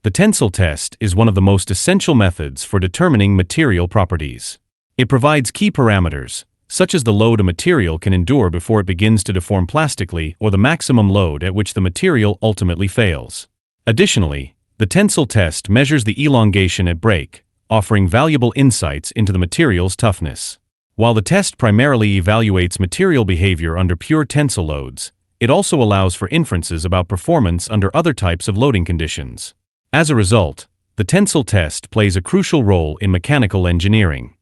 The tensile test is one of the most essential methods for determining material properties. It provides key parameters, such as the load a material can endure before it begins to deform plastically or the maximum load at which the material ultimately fails. Additionally, the tensile test measures the elongation at break, offering valuable insights into the material's toughness. While the test primarily evaluates material behavior under pure tensile loads, it also allows for inferences about performance under other types of loading conditions. As a result, the tensile test plays a crucial role in mechanical engineering.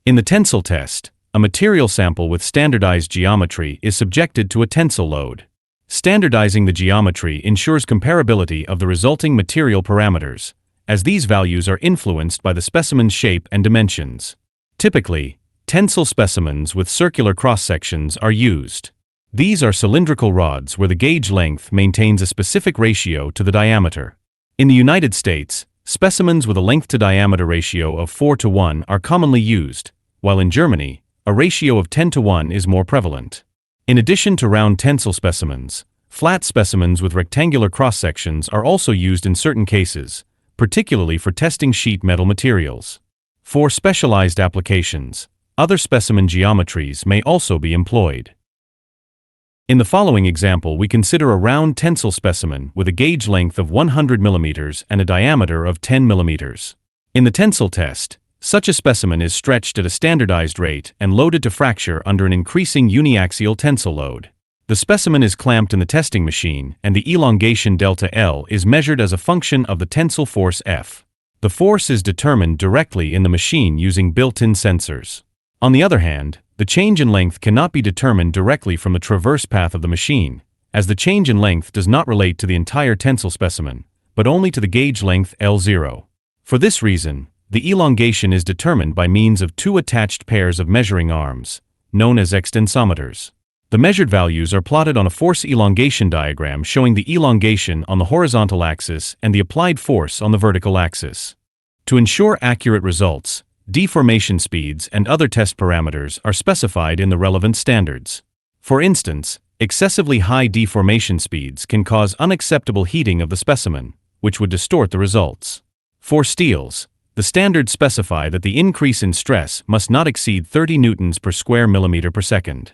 In the tensile test, a material sample with standardized geometry is subjected to a tensile load. Standardizing the geometry ensures comparability of the resulting material parameters, as these values are influenced by the specimen's shape and dimensions. Typically, tensile specimens with circular cross-sections are used. These are cylindrical rods where the gauge length maintains a specific ratio to the diameter. In the United States, specimens with a length-to-diameter ratio of 4:1 are commonly used, while in Germany, a ratio of 10:1 is more prevalent. In addition to round tensile specimens, flat specimens with rectangular cross-sections are also used in certain cases, particularly for testing sheet metal materials. For specialized applications, other specimen geometries may also be employed. In the following example, we consider a round tensile specimen with a gauge length of 100 mm and a diameter of 10 mm. In the tensile test, such a specimen is stretched at a standardized rate and loaded to fracture under an increasing uniaxial tensile load. The specimen is clamped in the testing machine, and the elongation delta L is measured as a function of the tensile force F. The force is determined directly in the machine using built-in sensors. On the other hand, the change in length cannot be determined directly from the traverse path of the machine, as the change in length does not relate to the entire tensile specimen, but only to the gauge length L0. For this reason, the elongation is determined by means of two attached pairs of measuring arms, known as extensometers. The measured values are plotted on a force elongation diagram showing the elongation on the horizontal axis and the applied force on the vertical axis. To ensure accurate results, deformation speeds and other test parameters are specified in the relevant standards. For instance, excessively high deformation speeds can cause unacceptable heating of the specimen, which would distort the results. For steels, the standards specify that the increase in stress must not exceed 30 newtons per square millimeter per second.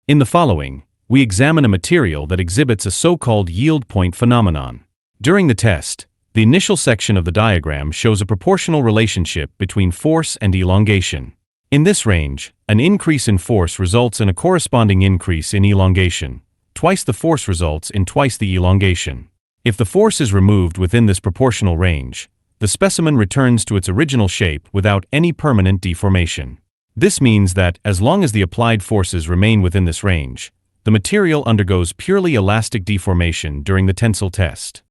In the following, we examine a material that exhibits a so-called yield point phenomenon. During the test, the initial section of the diagram shows a proportional relationship between force and elongation. In this range, an increase in force results in a corresponding increase in elongation. Twice the force results in twice the elongation. If the force is removed within this proportional range, the specimen returns to its original shape without any permanent deformation. This means that, as long as the applied forces remain within this range, the material undergoes purely elastic deformation during the tensile test.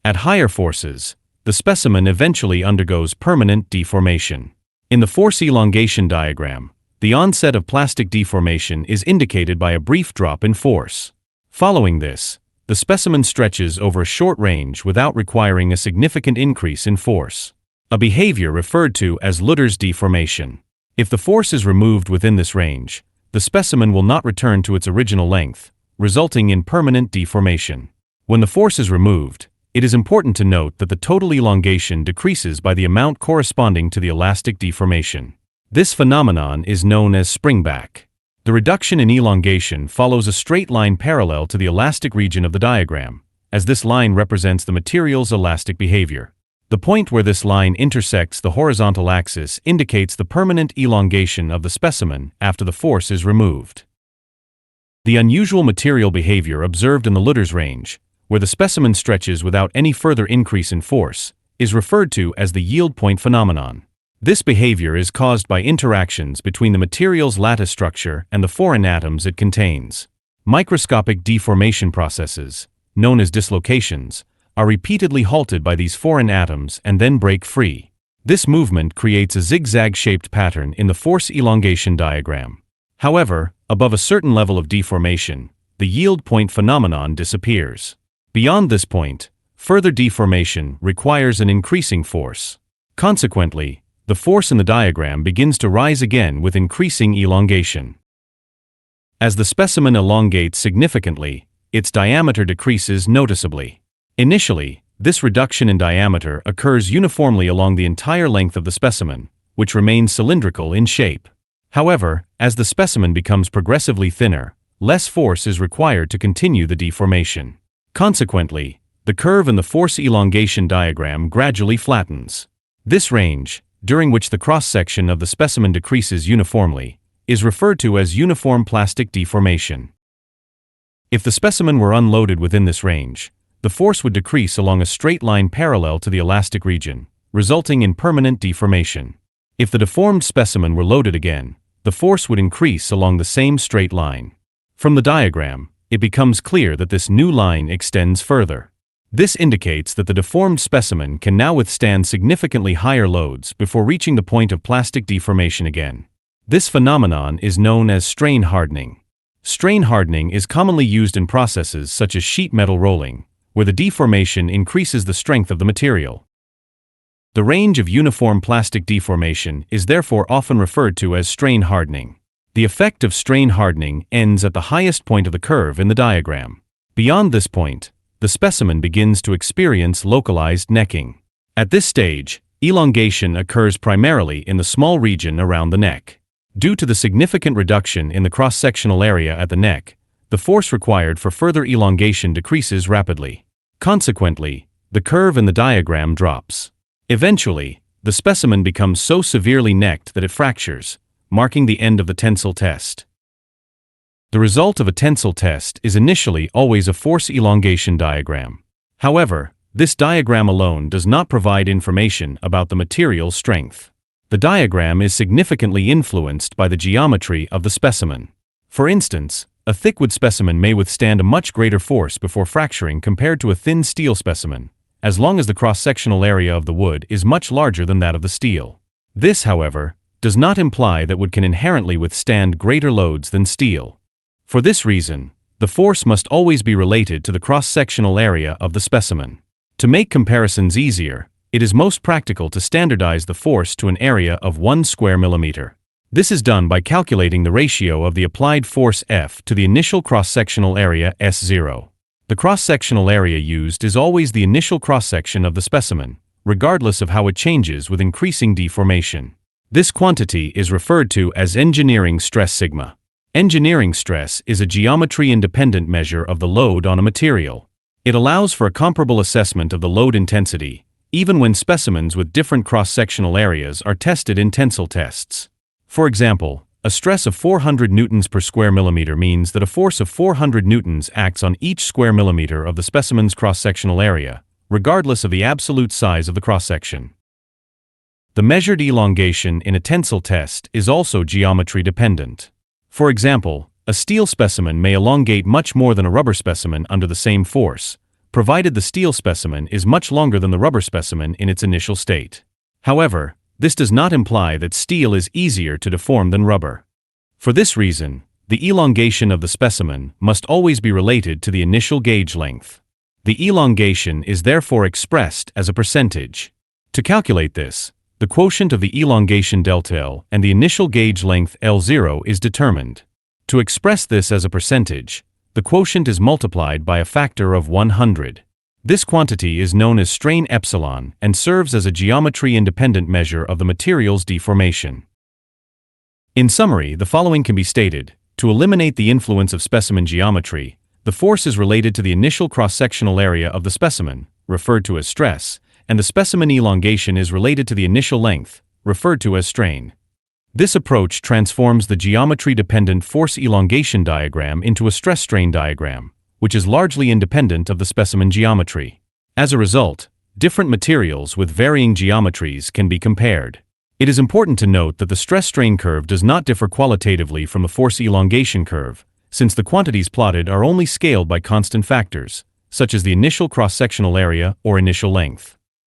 At higher forces, the specimen eventually undergoes permanent deformation. In the force elongation diagram, the onset of plastic deformation is indicated by a brief drop in force. Following this, the specimen stretches over a short range without requiring a significant increase in force, a behavior referred to as Lüders deformation. If the force is removed within this range, the specimen will not return to its original length, resulting in permanent deformation. When the force is removed, it is important to note that the total elongation decreases by the amount corresponding to the elastic deformation. This phenomenon is known as springback. The reduction in elongation follows a straight line parallel to the elastic region of the diagram, as this line represents the material's elastic behavior. The point where this line intersects the horizontal axis indicates the permanent elongation of the specimen after the force is removed. The unusual material behavior observed in the Lüders range, where the specimen stretches without any further increase in force, is referred to as the yield point phenomenon. This behavior is caused by interactions between the material's lattice structure and the foreign atoms it contains. Microscopic deformation processes, known as dislocations, are repeatedly halted by these foreign atoms and then break free. This movement creates a zigzag-shaped pattern in the force elongation diagram. However, above a certain level of deformation, the yield point phenomenon disappears. Beyond this point, further deformation requires an increasing force. Consequently, the force in the diagram begins to rise again with increasing elongation. As the specimen elongates significantly, its diameter decreases noticeably. Initially, This reduction in diameter occurs uniformly along the entire length of the specimen, which remains cylindrical in shape. However, as the specimen becomes progressively thinner, less force is required to continue the deformation. Consequently, the curve in the force elongation diagram gradually flattens. This range, during which the cross-section of the specimen decreases uniformly, is referred to as uniform plastic deformation. If the specimen were unloaded within this range, the force would decrease along a straight line parallel to the elastic region, resulting in permanent deformation. If the deformed specimen were loaded again, the force would increase along the same straight line. From the diagram, it becomes clear that this new line extends further. This indicates that the deformed specimen can now withstand significantly higher loads before reaching the point of plastic deformation again. This phenomenon is known as strain hardening. Strain hardening is commonly used in processes such as sheet metal rolling, where the deformation increases the strength of the material. The range of uniform plastic deformation is therefore often referred to as strain hardening. The effect of strain hardening ends at the highest point of the curve in the diagram. Beyond this point, the specimen begins to experience localized necking. At this stage, elongation occurs primarily in the small region around the neck. Due to the significant reduction in the cross-sectional area at the neck, the force required for further elongation decreases rapidly. Consequently, the curve in the diagram drops. Eventually, the specimen becomes so severely necked that it fractures, marking the end of the tensile test. The result of a tensile test is initially always a force elongation diagram. However, this diagram alone does not provide information about the material's strength. The diagram is significantly influenced by the geometry of the specimen. For instance, a thickwood specimen may withstand a much greater force before fracturing compared to a thin steel specimen, as long as the cross-sectional area of the wood is much larger than that of the steel. This, however, does not imply that wood can inherently withstand greater loads than steel. For this reason, the force must always be related to the cross-sectional area of the specimen. To make comparisons easier, it is most practical to standardize the force to an area of 1 square millimeter. This is done by calculating the ratio of the applied force F to the initial cross-sectional area S0. The cross-sectional area used is always the initial cross-section of the specimen, regardless of how it changes with increasing deformation. This quantity is referred to as engineering stress sigma. Engineering stress is a geometry-independent measure of the load on a material. It allows for a comparable assessment of the load intensity, even when specimens with different cross-sectional areas are tested in tensile tests. For example, a stress of 400 newtons per square millimeter means that a force of 400 newtons acts on each square millimeter of the specimen's cross-sectional area, regardless of the absolute size of the cross-section. The measured elongation in a tensile test is also geometry-dependent. For example, a steel specimen may elongate much more than a rubber specimen under the same force, provided the steel specimen is much longer than the rubber specimen in its initial state. However, this does not imply that steel is easier to deform than rubber. For this reason, the elongation of the specimen must always be related to the initial gauge length. The elongation is therefore expressed as a percentage. To calculate this, the quotient of the elongation delta L and the initial gauge length L0 is determined. To express this as a percentage, the quotient is multiplied by a factor of 100. This quantity is known as strain epsilon and serves as a geometry-independent measure of the material's deformation. In summary, the following can be stated: to eliminate the influence of specimen geometry, the force is related to the initial cross-sectional area of the specimen, referred to as stress, and the specimen elongation is related to the initial length, referred to as strain. This approach transforms the geometry-dependent force elongation diagram into a stress-strain diagram, which is largely independent of the specimen geometry. As a result, different materials with varying geometries can be compared. It is important to note that the stress-strain curve does not differ qualitatively from the force elongation curve, since the quantities plotted are only scaled by constant factors, such as the initial cross-sectional area or initial length.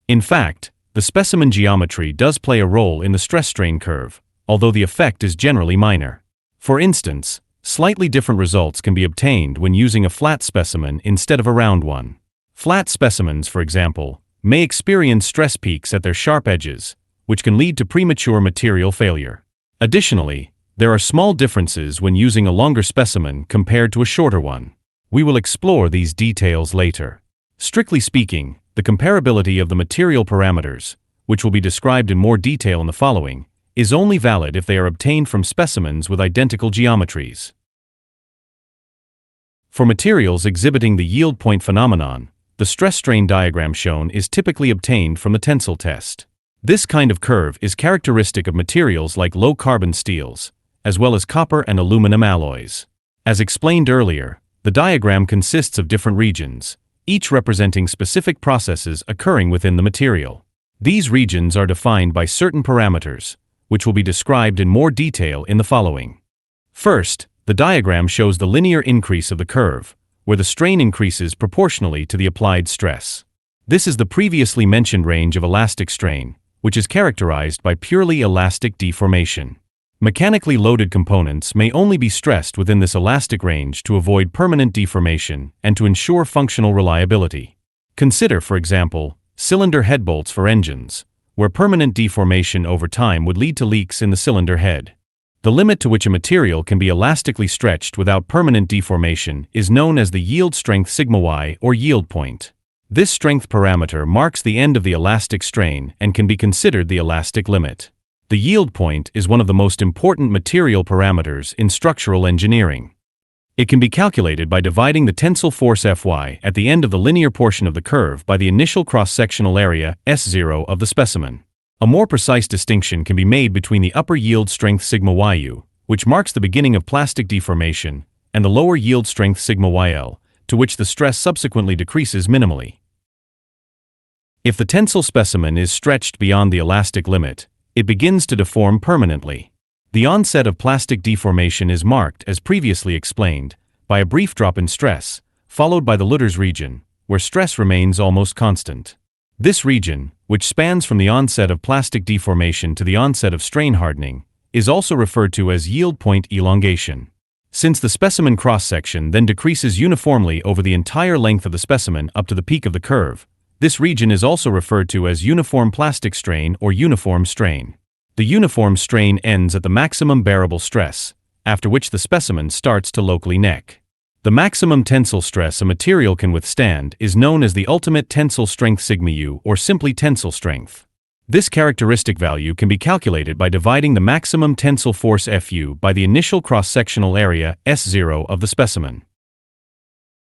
In fact, the specimen geometry does play a role in the stress-strain curve, although the effect is generally minor. For instance, slightly different results can be obtained when using a flat specimen instead of a round one. Flat specimens, for example, may experience stress peaks at their sharp edges, which can lead to premature material failure. Additionally, there are small differences when using a longer specimen compared to a shorter one. We will explore these details later. Strictly speaking, The comparability of the material parameters, which will be described in more detail in the following, is only valid if they are obtained from specimens with identical geometries. For materials exhibiting the yield point phenomenon, the stress-strain diagram shown is typically obtained from the tensile test. This kind of curve is characteristic of materials like low-carbon steels, as well as copper and aluminum alloys. As explained earlier, the diagram consists of different regions, each representing specific processes occurring within the material. These regions are defined by certain parameters, which will be described in more detail in the following. First, the diagram shows the linear increase of the curve, where the strain increases proportionally to the applied stress. This is the previously mentioned range of elastic strain, which is characterized by purely elastic deformation. Mechanically loaded components may only be stressed within this elastic range to avoid permanent deformation and to ensure functional reliability. Consider, for example, cylinder head bolts for engines, where permanent deformation over time would lead to leaks in the cylinder head. The limit to which a material can be elastically stretched without permanent deformation is known as the yield strength sigma y or yield point. This strength parameter marks the end of the elastic strain and can be considered the elastic limit. The yield point is one of the most important material parameters in structural engineering. It can be calculated by dividing the tensile force Fy at the end of the linear portion of the curve by the initial cross-sectional area S0 of the specimen. A more precise distinction can be made between the upper yield strength sigma yu, which marks the beginning of plastic deformation, and the lower yield strength sigma yl, to which the stress subsequently decreases minimally. If the tensile specimen is stretched beyond the elastic limit, it begins to deform permanently. The onset of plastic deformation is marked, as previously explained, by a brief drop in stress, followed by the Lüders region, where stress remains almost constant. This region, which spans from the onset of plastic deformation to the onset of strain hardening, is also referred to as yield point elongation. Since the specimen cross-section then decreases uniformly over the entire length of the specimen up to the peak of the curve, this region is also referred to as uniform plastic strain or uniform strain. The uniform strain ends at the maximum bearable stress, after which the specimen starts to locally neck. The maximum tensile stress a material can withstand is known as the ultimate tensile strength sigma u or simply tensile strength. This characteristic value can be calculated by dividing the maximum tensile force Fu by the initial cross-sectional area S0 of the specimen.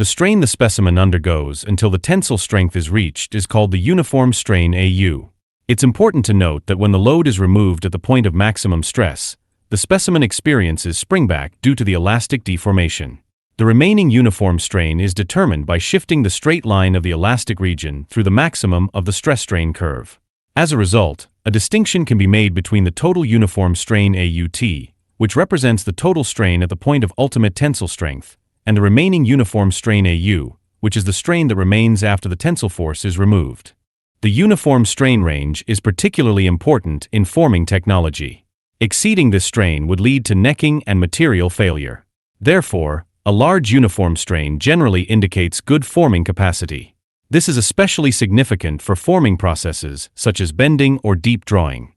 The strain the specimen undergoes until the tensile strength is reached is called the uniform strain Au. It's important to note that when the load is removed at the point of maximum stress, the specimen experiences springback due to the elastic deformation. The remaining uniform strain is determined by shifting the straight line of the elastic region through the maximum of the stress-strain curve. As a result, a distinction can be made between the total uniform strain AUT, which represents the total strain at the point of ultimate tensile strength, and the remaining uniform strain AU, which is the strain that remains after the tensile force is removed. The uniform strain range is particularly important in forming technology. Exceeding this strain would lead to necking and material failure. Therefore, a large uniform strain generally indicates good forming capacity. This is especially significant for forming processes such as bending or deep drawing.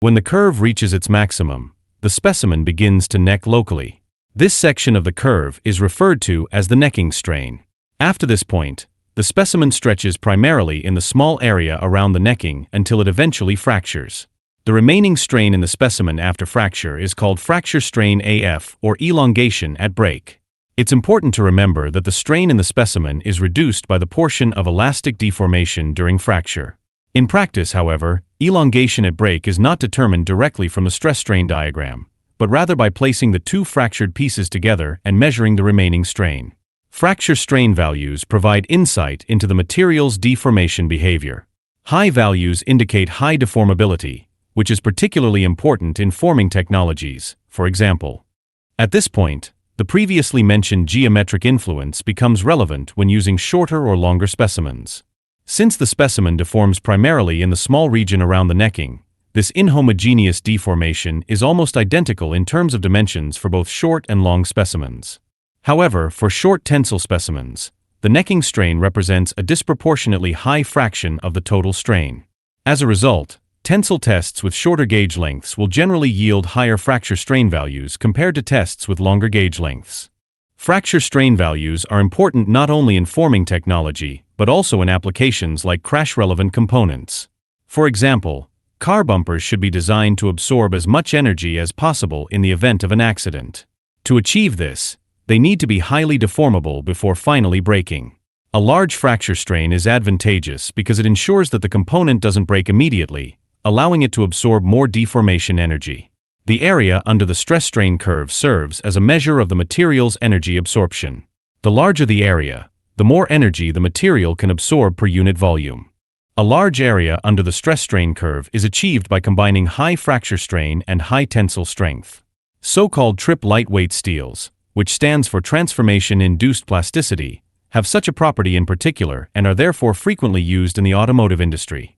When the curve reaches its maximum, the specimen begins to neck locally. This section of the curve is referred to as the necking strain. After this point, the specimen stretches primarily in the small area around the necking until it eventually fractures. The remaining strain in the specimen after fracture is called fracture strain AF or elongation at break. It's important to remember that the strain in the specimen is reduced by the portion of elastic deformation during fracture. In practice, however, elongation at break is not determined directly from the stress-strain diagram, but rather by placing the two fractured pieces together and measuring the remaining strain. Fracture strain values provide insight into the material's deformation behavior. High values indicate high deformability, which is particularly important in forming technologies, for example. At this point, the previously mentioned geometric influence becomes relevant when using shorter or longer specimens. Since the specimen deforms primarily in the small region around the necking, this inhomogeneous deformation is almost identical in terms of dimensions for both short and long specimens. However, for short tensile specimens, the necking strain represents a disproportionately high fraction of the total strain. As a result, tensile tests with shorter gauge lengths will generally yield higher fracture strain values compared to tests with longer gauge lengths. Fracture strain values are important not only in forming technology, but also in applications like crash-relevant components. For example, car bumpers should be designed to absorb as much energy as possible in the event of an accident. To achieve this, they need to be highly deformable before finally breaking. A large fracture strain is advantageous because it ensures that the component doesn't break immediately, allowing it to absorb more deformation energy. The area under the stress-strain curve serves as a measure of the material's energy absorption. The larger the area, the more energy the material can absorb per unit volume. A large area under the stress-strain curve is achieved by combining high fracture strain and high tensile strength. So-called trip lightweight steels, which stands for transformation-induced plasticity, have such a property in particular and are therefore frequently used in the automotive industry.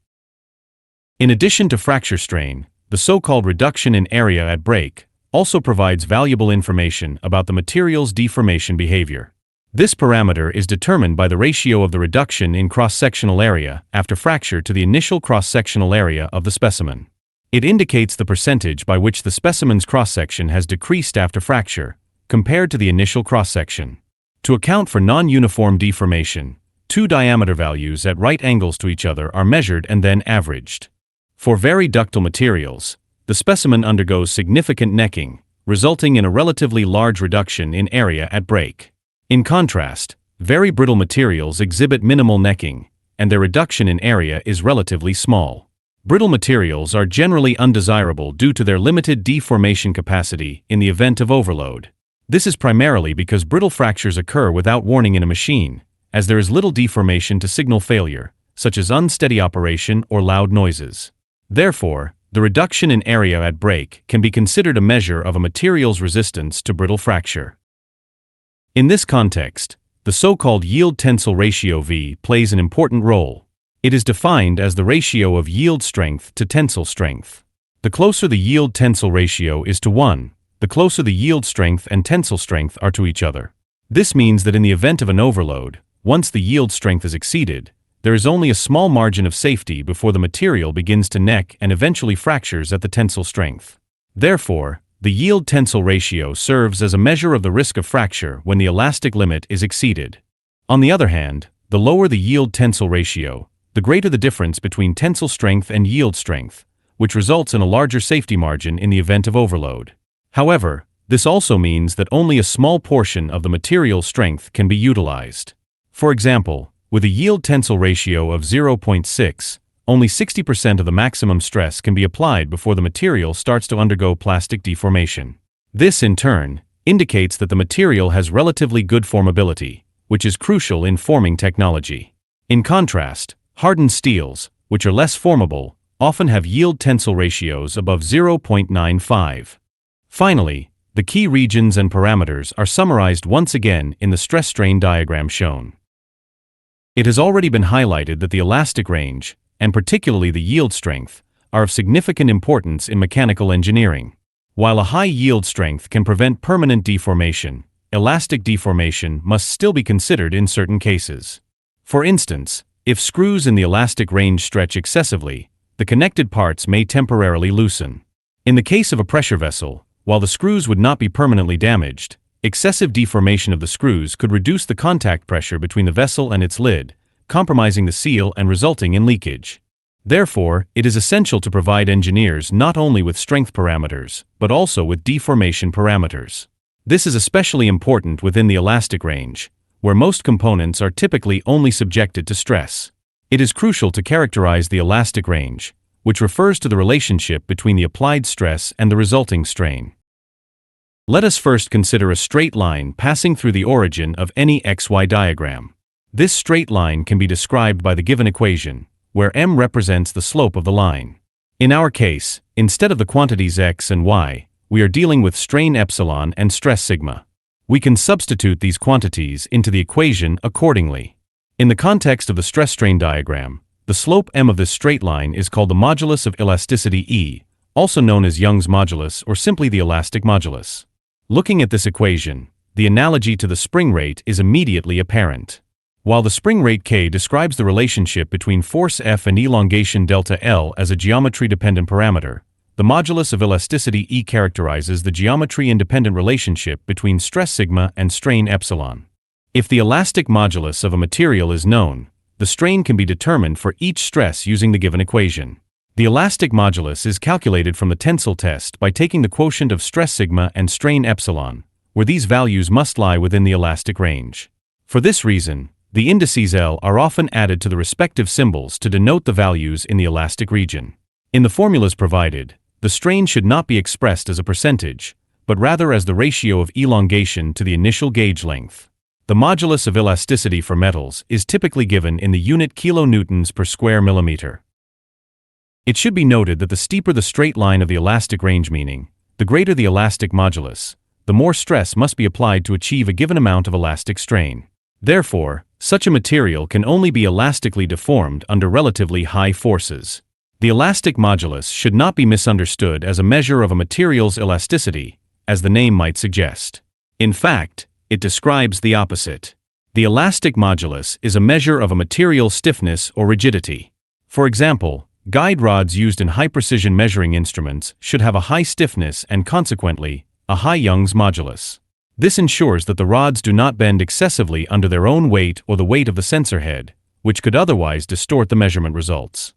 In addition to fracture strain, the so-called reduction in area at break also provides valuable information about the material's deformation behavior. This parameter is determined by the ratio of the reduction in cross-sectional area after fracture to the initial cross-sectional area of the specimen. It indicates the percentage by which the specimen's cross-section has decreased after fracture, compared to the initial cross-section. To account for non-uniform deformation, two diameter values at right angles to each other are measured and then averaged. For very ductile materials, the specimen undergoes significant necking, resulting in a relatively large reduction in area at break. In contrast, very brittle materials exhibit minimal necking, and their reduction in area is relatively small. Brittle materials are generally undesirable due to their limited deformation capacity in the event of overload. This is primarily because brittle fractures occur without warning in a machine, as there is little deformation to signal failure, such as unsteady operation or loud noises. Therefore, the reduction in area at break can be considered a measure of a material's resistance to brittle fracture. In this context, the so-called yield-tensile-ratio V plays an important role. It is defined as the ratio of yield strength to tensile strength. The closer the yield-tensile ratio is to 1, the closer the yield strength and tensile strength are to each other. This means that in the event of an overload, once the yield strength is exceeded, there is only a small margin of safety before the material begins to neck and eventually fractures at the tensile strength. Therefore, the yield-tensile ratio serves as a measure of the risk of fracture when the elastic limit is exceeded. On the other hand, the lower the yield-tensile ratio, the greater the difference between tensile strength and yield strength, which results in a larger safety margin in the event of overload. However, this also means that only a small portion of the material's strength can be utilized. For example, with a yield-tensile ratio of 0.6, only 60% of the maximum stress can be applied before the material starts to undergo plastic deformation. This, in turn, indicates that the material has relatively good formability, which is crucial in forming technology. In contrast, hardened steels, which are less formable, often have yield-tensile ratios above 0.95. Finally, the key regions and parameters are summarized once again in the stress-strain diagram shown. It has already been highlighted that the elastic range, and particularly the yield strength, are of significant importance in mechanical engineering. While a high yield strength can prevent permanent deformation, elastic deformation must still be considered in certain cases. For instance, if screws in the elastic range stretch excessively, the connected parts may temporarily loosen. In the case of a pressure vessel, while the screws would not be permanently damaged, excessive deformation of the screws could reduce the contact pressure between the vessel and its lid, compromising the seal and resulting in leakage. Therefore, it is essential to provide engineers not only with strength parameters, but also with deformation parameters. This is especially important within the elastic range, where most components are typically only subjected to stress. It is crucial to characterize the elastic range, which refers to the relationship between the applied stress and the resulting strain. Let us first consider a straight line passing through the origin of any XY diagram. This straight line can be described by the given equation, where m represents the slope of the line. In our case, instead of the quantities x and y, we are dealing with strain epsilon and stress sigma. We can substitute these quantities into the equation accordingly. In the context of the stress-strain diagram, the slope m of this straight line is called the modulus of elasticity E, also known as Young's modulus or simply the elastic modulus. Looking at this equation, the analogy to the spring rate is immediately apparent. While the spring rate K describes the relationship between force F and elongation delta L as a geometry-dependent parameter, the modulus of elasticity E characterizes the geometry-independent relationship between stress sigma and strain epsilon. If the elastic modulus of a material is known, the strain can be determined for each stress using the given equation. The elastic modulus is calculated from the tensile test by taking the quotient of stress sigma and strain epsilon, where these values must lie within the elastic range. For this reason, the indices L are often added to the respective symbols to denote the values in the elastic region. In the formulas provided, the strain should not be expressed as a percentage, but rather as the ratio of elongation to the initial gauge length. The modulus of elasticity for metals is typically given in the unit kilonewtons per square millimeter. It should be noted that the steeper the straight line of the elastic range, meaning the greater the elastic modulus, the more stress must be applied to achieve a given amount of elastic strain. Therefore, such a material can only be elastically deformed under relatively high forces. The elastic modulus should not be misunderstood as a measure of a material's elasticity, as the name might suggest. In fact, it describes the opposite. The elastic modulus is a measure of a material's stiffness or rigidity. For example, guide rods used in high-precision measuring instruments should have a high stiffness and consequently, a high Young's modulus. This ensures that the rods do not bend excessively under their own weight or the weight of the sensor head, which could otherwise distort the measurement results.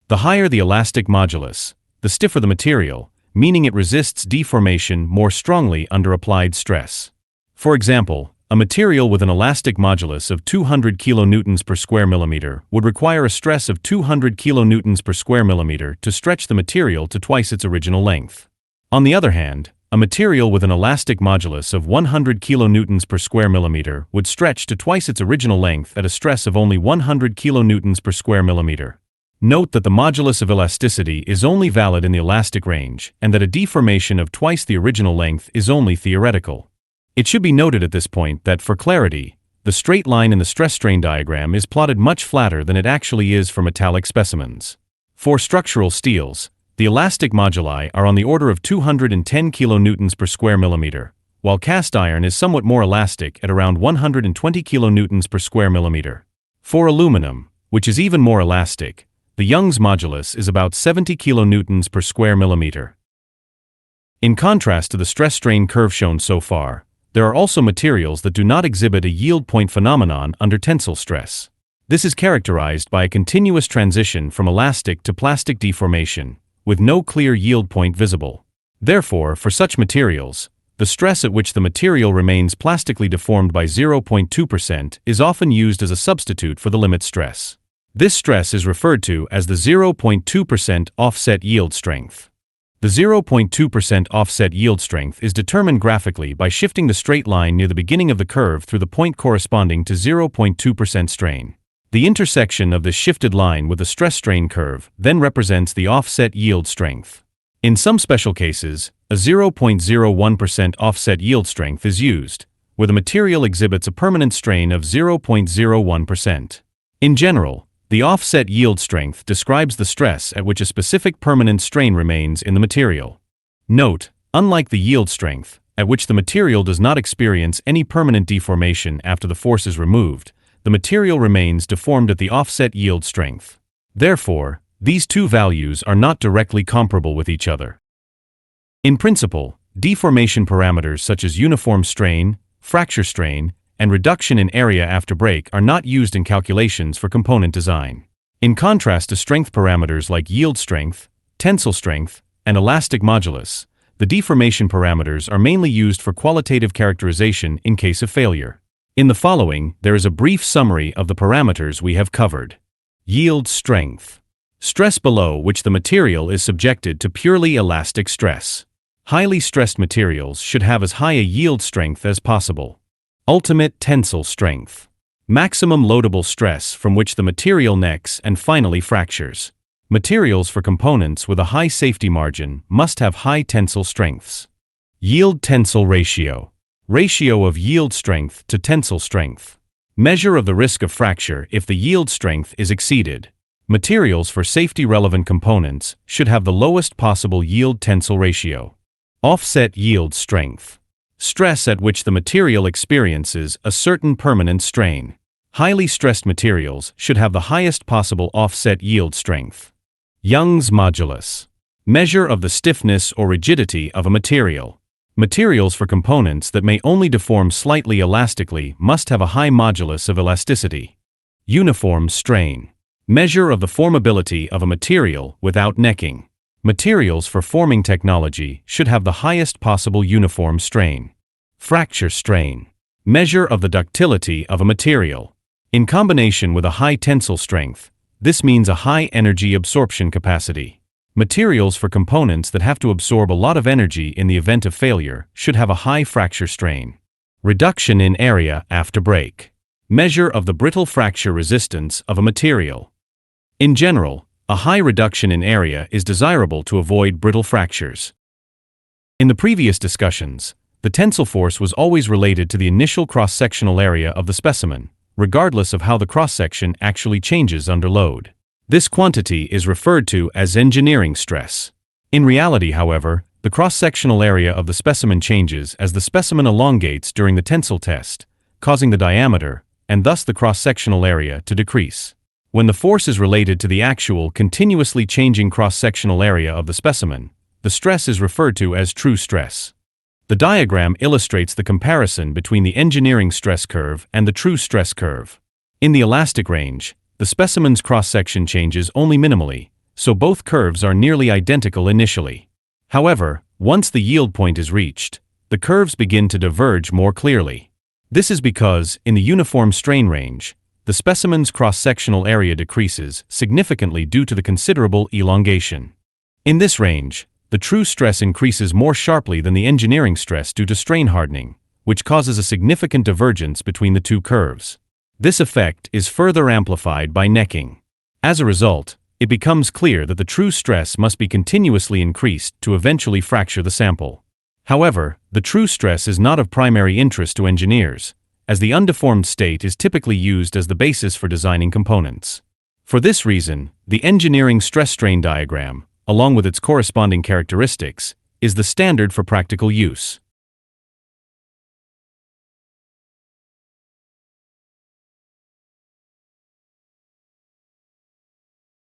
The higher the elastic modulus, the stiffer the material, meaning it resists deformation more strongly under applied stress. For example, a material with an elastic modulus of 200 kilonewtons per square millimeter would require a stress of 200 kilonewtons per square millimeter to stretch the material to twice its original length. On the other hand, a material with an elastic modulus of 100 kilonewtons per square millimeter would stretch to twice its original length at a stress of only 100 kilonewtons per square millimeter. Note that the modulus of elasticity is only valid in the elastic range, and that a deformation of twice the original length is only theoretical. It should be noted at this point that, for clarity, the straight line in the stress-strain diagram is plotted much flatter than it actually is for metallic specimens. For structural steels, the elastic moduli are on the order of 210 kilonewtons per square millimeter, while cast iron is somewhat more elastic at around 120 kilonewtons per square millimeter. For aluminum, which is even more elastic, the Young's modulus is about 70 kilonewtons per square millimeter. In contrast to the stress-strain curve shown so far, there are also materials that do not exhibit a yield point phenomenon under tensile stress. This is characterized by a continuous transition from elastic to plastic deformation, with no clear yield point visible. Therefore, for such materials, the stress at which the material remains plastically deformed by 0.2% is often used as a substitute for the limit stress. This stress is referred to as the 0.2% offset yield strength. The 0.2% offset yield strength is determined graphically by shifting the straight line near the beginning of the curve through the point corresponding to 0.2% strain. The intersection of this shifted line with the stress-strain curve then represents the offset yield strength. In some special cases, a 0.01% offset yield strength is used, where the material exhibits a permanent strain of 0.01%. In general, the offset yield strength describes the stress at which a specific permanent strain remains in the material. Note, unlike the yield strength, at which the material does not experience any permanent deformation after the force is removed, the material remains deformed at the offset yield strength. Therefore, these two values are not directly comparable with each other. In principle, deformation parameters such as uniform strain, fracture strain, and reduction in area after break are not used in calculations for component design. In contrast to strength parameters like yield strength, tensile strength, and elastic modulus, the deformation parameters are mainly used for qualitative characterization in case of failure. In the following, there is a brief summary of the parameters we have covered. Yield strength. Stress below which the material is subjected to purely elastic stress. Highly stressed materials should have as high a yield strength as possible. Ultimate tensile strength. Maximum loadable stress from which the material necks and finally fractures. Materials for components with a high safety margin must have high tensile strengths. Yield-tensile-ratio. Ratio of yield strength to tensile strength. Measure of the risk of fracture if the yield strength is exceeded. Materials for safety-relevant components should have the lowest possible yield-tensile ratio. Offset yield strength. Stress at which the material experiences a certain permanent strain. Highly stressed materials should have the highest possible offset yield strength. Young's modulus. Measure of the stiffness or rigidity of a material. Materials for components that may only deform slightly elastically must have a high modulus of elasticity. Uniform strain. Measure of the formability of a material without necking. Materials for forming technology should have the highest possible uniform strain. Fracture strain. Measure of the ductility of a material. In combination with a high tensile strength, this means a high energy absorption capacity. Materials for components that have to absorb a lot of energy in the event of failure should have a high fracture strain. Reduction in area after break. Measure of the brittle fracture resistance of a material. In general, a high reduction in area is desirable to avoid brittle fractures. In the previous discussions, the tensile force was always related to the initial cross-sectional area of the specimen, regardless of how the cross-section actually changes under load. This quantity is referred to as engineering stress. In reality, however, the cross-sectional area of the specimen changes as the specimen elongates during the tensile test, causing the diameter, and thus the cross-sectional area, to decrease. When the force is related to the actual continuously changing cross-sectional area of the specimen, the stress is referred to as true stress. The diagram illustrates the comparison between the engineering stress curve and the true stress curve. In the elastic range, the specimen's cross-section changes only minimally, so both curves are nearly identical initially. However, once the yield point is reached, the curves begin to diverge more clearly. This is because, in the uniform strain range, the specimen's cross-sectional area decreases significantly due to the considerable elongation. In this range, the true stress increases more sharply than the engineering stress due to strain hardening, which causes a significant divergence between the two curves. This effect is further amplified by necking. As a result, it becomes clear that the true stress must be continuously increased to eventually fracture the sample. However, the true stress is not of primary interest to engineers, as the undeformed state is typically used as the basis for designing components. For this reason, the engineering stress-strain diagram, along with its corresponding characteristics, is the standard for practical use.